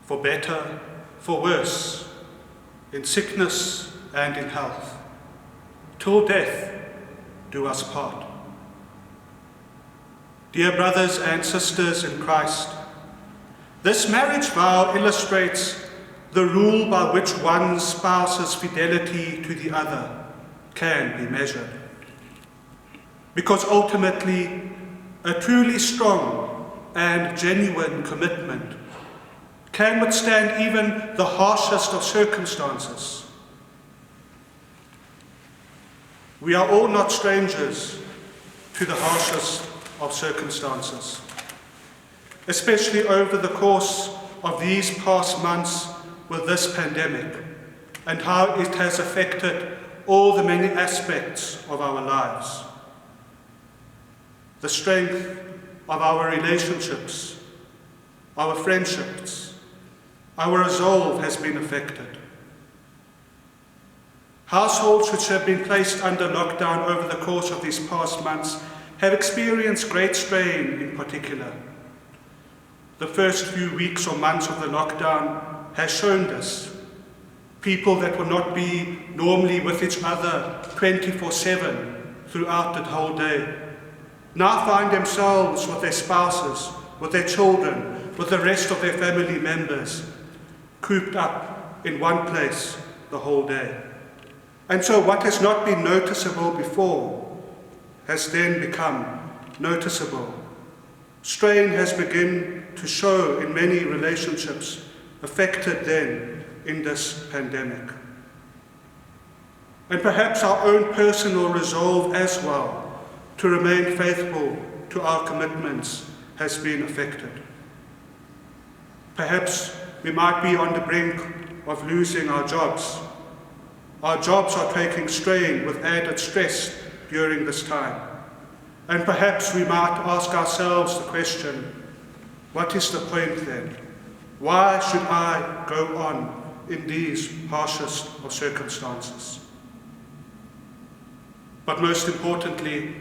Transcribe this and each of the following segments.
for better, for worse, in sickness and in health, till death do us part. Dear brothers and sisters in Christ, this marriage vow illustrates the rule by which one spouse's fidelity to the other can be measured. Because ultimately, a truly strong and genuine commitment can withstand even the harshest of circumstances. We are all not strangers to the harshest of circumstances, especially over the course of these past months with this pandemic and how it has affected all the many aspects of our lives. The strength of our relationships, our friendships, our resolve has been affected. Households which have been placed under lockdown over the course of these past months have experienced great strain in particular. The first few weeks or months of the lockdown has shown this. People that will not be normally with each other 24/7 throughout the whole day now find themselves with their spouses, with their children, with the rest of their family members, cooped up in one place the whole day. And so what has not been noticeable before has then become noticeable. Strain has begun to show in many relationships affected then in this pandemic. And perhaps our own personal resolve as well to remain faithful to our commitments has been affected. Perhaps we might be on the brink of losing our jobs. Our jobs are taking strain with added stress during this time. And perhaps we might ask ourselves the question, what is the point then? Why should I go on in these harshest of circumstances? But most importantly,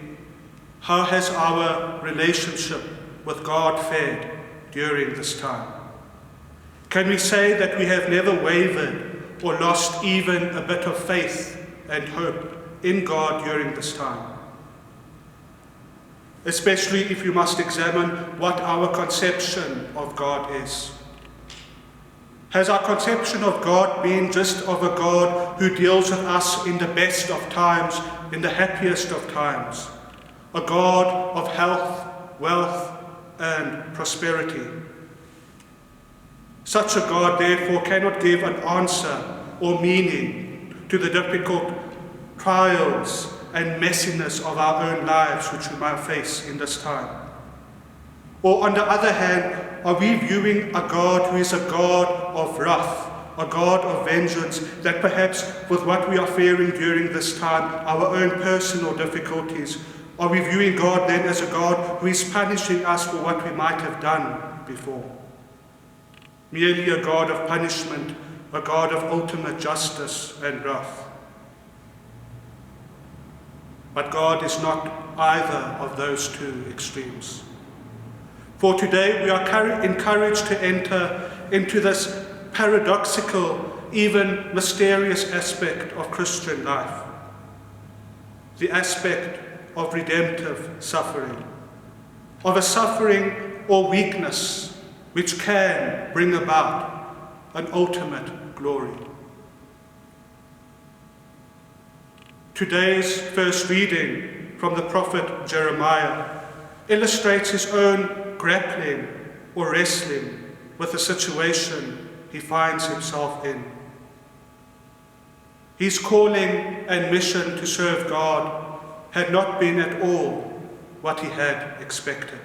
how has our relationship with God fared during this time? Can we say that we have never wavered or lost even a bit of faith and hope in God during this time? Especially if you must examine what our conception of God is. Has our conception of God been just of a God who deals with us in the best of times, in the happiest of times? A God of health, wealth, and prosperity. Such a God, therefore, cannot give an answer or meaning to the difficult trials and messiness of our own lives which we might face in this time. Or on the other hand, are we viewing a God who is a God of wrath, a God of vengeance, that perhaps with what we are fearing during this time, our own personal difficulties, are we viewing God then as a God who is punishing us for what we might have done before? Merely a God of punishment, a God of ultimate justice and wrath. But God is not either of those two extremes. For today we are encouraged to enter into this paradoxical, even mysterious aspect of Christian life. The aspect of redemptive suffering, of a suffering or weakness which can bring about an ultimate glory. Today's first reading from the prophet Jeremiah illustrates his own grappling or wrestling with the situation he finds himself in. His calling and mission to serve God had not been at all what he had expected.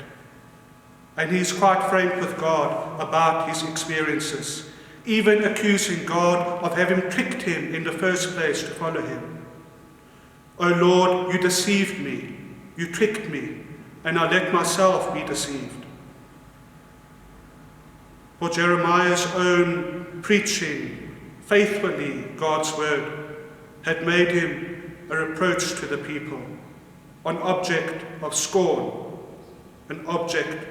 And he is quite frank with God about his experiences, even accusing God of having tricked him in the first place to follow him. O Lord, you deceived me, you tricked me, and I let myself be deceived. For Jeremiah's own preaching faithfully God's word had made him a reproach to the people, an object of scorn, an object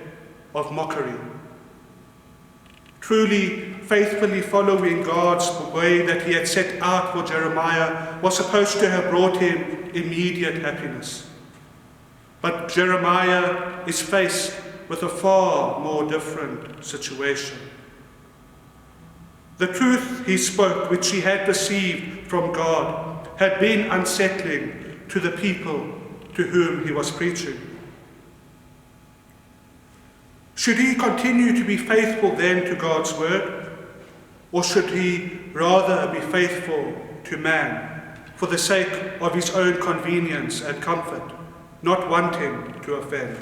of mockery. Truly, faithfully following God's way that he had set out for Jeremiah was supposed to have brought him immediate happiness. But Jeremiah is faced with a far more different situation. The truth he spoke, which he had received from God, had been unsettling to the people to whom he was preaching. Should he continue to be faithful then to God's word, or should he rather be faithful to man for the sake of his own convenience and comfort, not wanting to offend?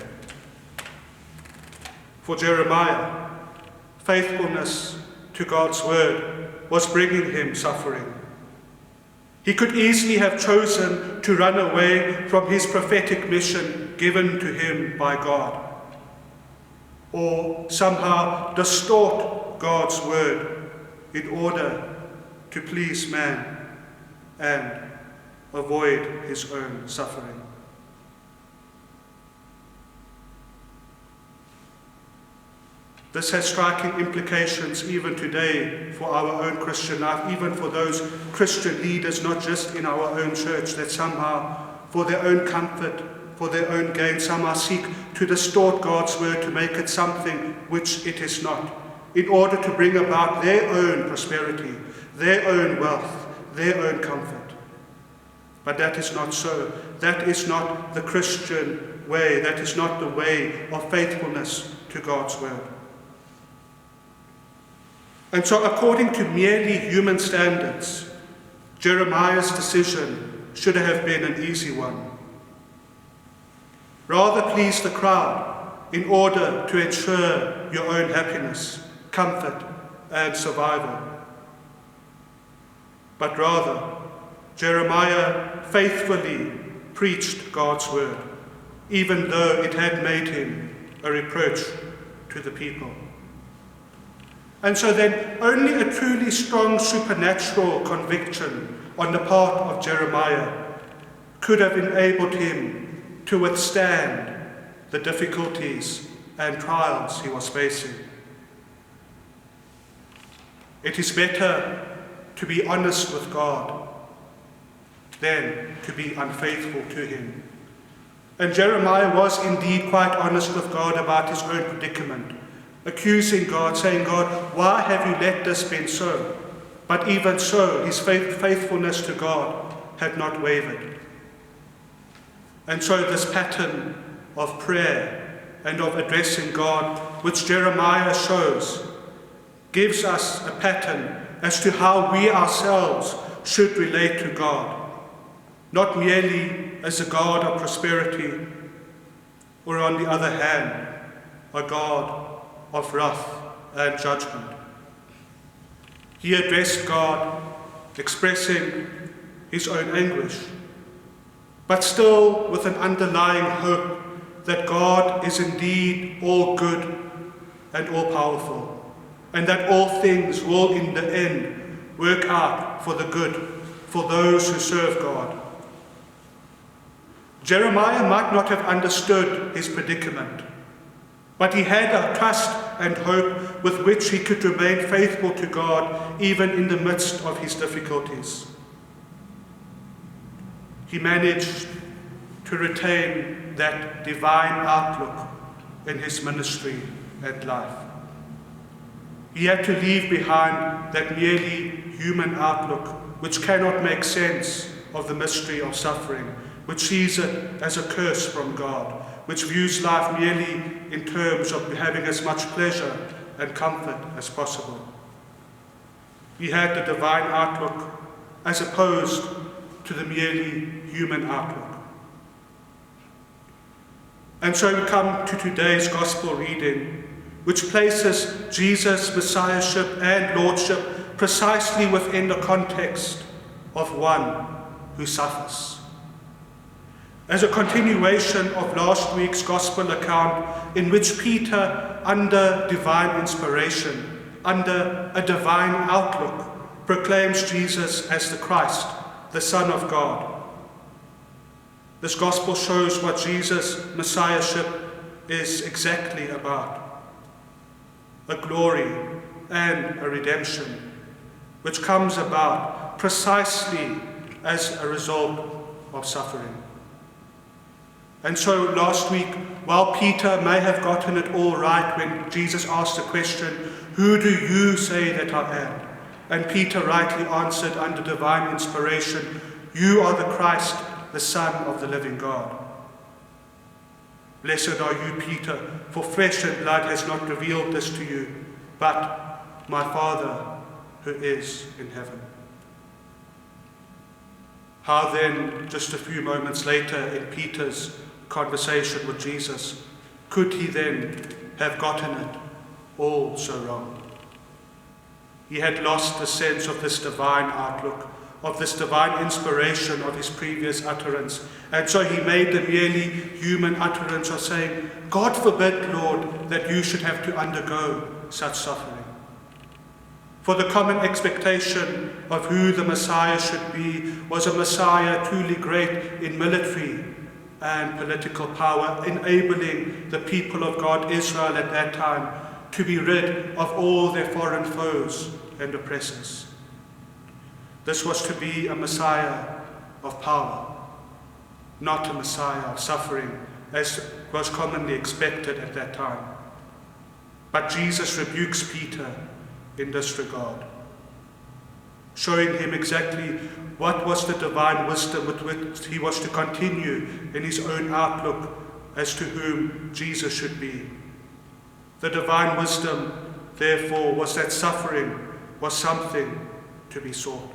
For Jeremiah, faithfulness to God's word was bringing him suffering. He could easily have chosen to run away from his prophetic mission given to him by God, or somehow distort God's word in order to please man and avoid his own suffering. This has striking implications even today for our own Christian life, even for those Christian leaders, not just in our own church, that somehow, for their own comfort, for their own gain, somehow seek to distort God's word to make it something which it is not, in order to bring about their own prosperity, their own wealth, their own comfort. But that is not so. That is not the Christian way. That is not the way of faithfulness to God's word. And so, according to merely human standards, Jeremiah's decision should have been an easy one. Rather please the crowd in order to ensure your own happiness, comfort, and survival. But rather, Jeremiah faithfully preached God's word, even though it had made him a reproach to the people. And so then, only a truly strong supernatural conviction on the part of Jeremiah could have enabled him to withstand the difficulties and trials he was facing. It is better to be honest with God than to be unfaithful to him. And Jeremiah was indeed quite honest with God about his own predicament, accusing God, saying, God, why have you let this be so? But even so, his faithfulness to God had not wavered. And so this pattern of prayer and of addressing God, which Jeremiah shows, gives us a pattern as to how we ourselves should relate to God, not merely as a God of prosperity, or on the other hand, a God of wrath and judgment. He addressed God, expressing his own anguish, but still with an underlying hope that God is indeed all good and all powerful, and that all things will in the end work out for the good for those who serve God. Jeremiah might not have understood his predicament, but he had a trust and hope with which he could remain faithful to God even in the midst of his difficulties. He managed to retain that divine outlook in his ministry and life. He had to leave behind that merely human outlook which cannot make sense of the mystery of suffering, which sees it as a curse from God, which views life merely in terms of having as much pleasure and comfort as possible. He had the divine outlook as opposed to the merely human outlook. And so we come to today's gospel reading, which places Jesus' messiahship and lordship precisely within the context of one who suffers. As a continuation of last week's gospel account, in which Peter, under divine inspiration, under a divine outlook, proclaims Jesus as the Christ, the Son of God. This gospel shows what Jesus' messiahship is exactly about: a glory and a redemption, which comes about precisely as a result of suffering. And so last week, while Peter may have gotten it all right when Jesus asked the question, "Who do you say that I am?" and Peter rightly answered under divine inspiration, "You are the Christ, the Son of the living God." Blessed are you, Peter, for flesh and blood has not revealed this to you, but my Father who is in heaven. How then, just a few moments later in Peter's conversation with Jesus, could he then have gotten it all so wrong? He had lost the sense of this divine outlook, of this divine inspiration of his previous utterance, and so he made the merely human utterance of saying, "God forbid, Lord, that you should have to undergo such suffering." For the common expectation of who the Messiah should be was a Messiah truly great in military and political power, enabling the people of God, Israel at that time, to be rid of all their foreign foes and oppressors. This was to be a Messiah of power, not a Messiah of suffering, as was commonly expected at that time. But Jesus rebukes Peter in this regard, showing him exactly what was the divine wisdom with which he was to continue in his own outlook as to whom Jesus should be. The divine wisdom, therefore, was that suffering was something to be sought.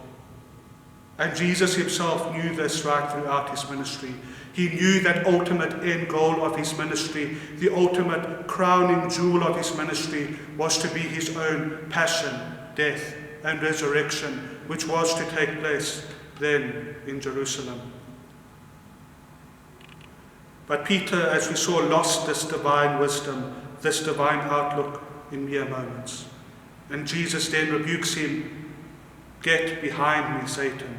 And Jesus himself knew this right throughout his ministry. He knew that ultimate end goal of his ministry, the ultimate crowning jewel of his ministry, was to be his own passion, death, and resurrection, which was to take place then in Jerusalem. But Peter, as we saw, lost this divine wisdom, this divine outlook in mere moments. And Jesus then rebukes him, "Get behind me, Satan."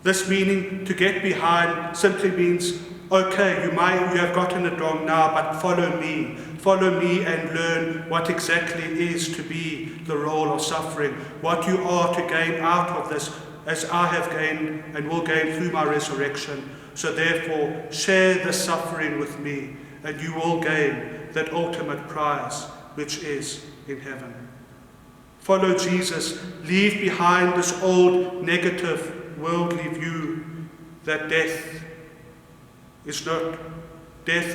This meaning, to get behind, simply means, okay, you have gotten it wrong now, but follow me. Follow me and learn what exactly it is to be the role of suffering, what you are to gain out of this, as I have gained and will gain through my resurrection. So therefore, share the suffering with me, and you will gain that ultimate prize, which is in heaven. Follow Jesus. Leave behind this old, negative, worldly view that death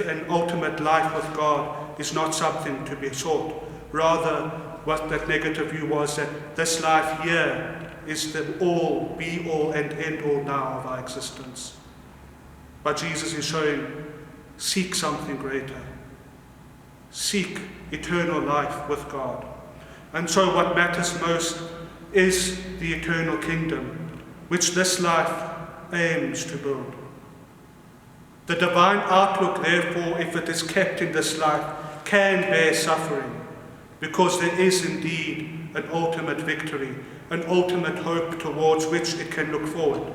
and ultimate life with God is not something to be sought. Rather, what that negative view was, that this life here is the all, be all and end all now of our existence. But Jesus is showing, seek something greater. Seek eternal life with God. And so what matters most is the eternal kingdom, which this life aims to build. The divine outlook, therefore, if it is kept in this life, can bear suffering, because there is indeed an ultimate victory, an ultimate hope towards which it can look forward.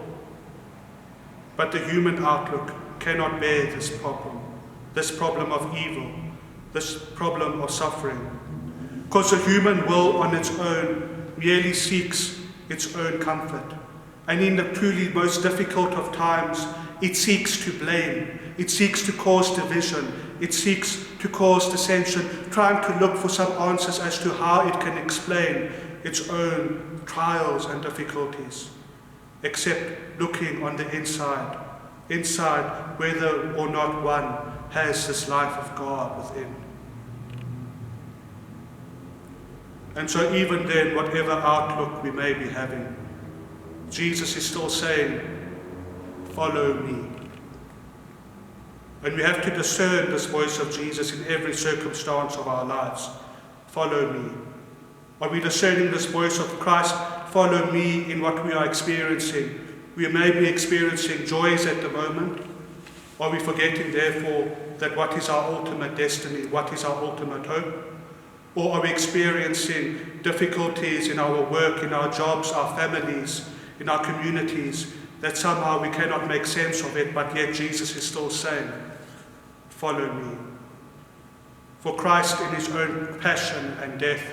But the human outlook cannot bear this problem of evil, this problem of suffering, because the human will on its own merely seeks its own comfort. And in the truly most difficult of times, it seeks to blame, it seeks to cause division, it seeks to cause dissension, trying to look for some answers as to how it can explain its own trials and difficulties, except looking on the inside whether or not one has this life of God within. And so even then, whatever outlook we may be having, Jesus is still saying, follow me. And we have to discern this voice of Jesus in every circumstance of our lives. Follow me. Are we discerning this voice of Christ? Follow me in what we are experiencing. We may be experiencing joys at the moment. Are we forgetting, therefore, that what is our ultimate destiny, what is our ultimate hope? Or are we experiencing difficulties in our work, in our jobs, our families, in our communities, that somehow we cannot make sense of it, but yet Jesus is still saying, follow me. For Christ in his own passion and death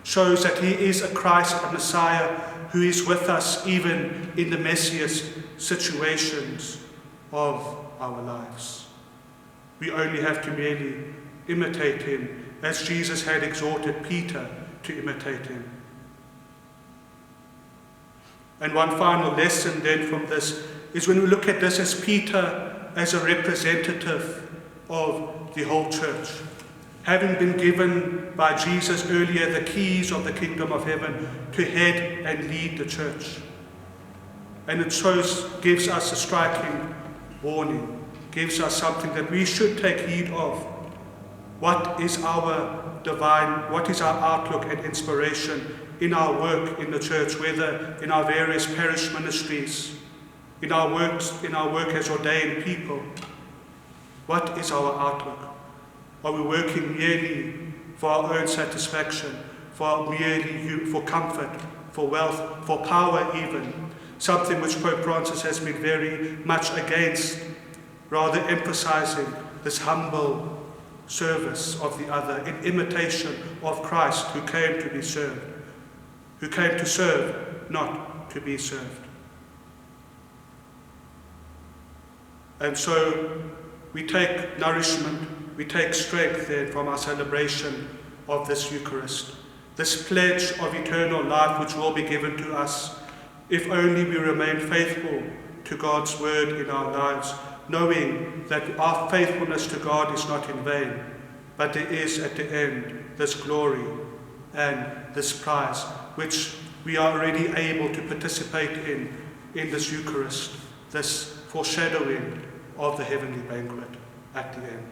shows that he is a Christ, a Messiah, who is with us even in the messiest situations of our lives. We only have to merely imitate him, as Jesus had exhorted Peter to imitate him. And one final lesson then from this is when we look at this as Peter as a representative of the whole church, having been given by Jesus earlier the keys of the kingdom of heaven to head and lead the church. And it gives us a striking warning, gives us something that we should take heed of. What is our outlook and inspiration in our work in the church, whether in our various parish ministries, in our work as ordained people? What is our outlook? Are we working merely for our own satisfaction, for comfort, for wealth, for power even? Something which Pope Francis has been very much against, rather emphasizing this humble service of the other in imitation of Christ, who came to be served, who came to serve, not to be served. And so we take nourishment, we take strength then from our celebration of this Eucharist, this pledge of eternal life which will be given to us if only we remain faithful to God's word in our lives, knowing that our faithfulness to God is not in vain, but there is at the end this glory and this prize which we are already able to participate in this Eucharist, this foreshadowing of the heavenly banquet at the end.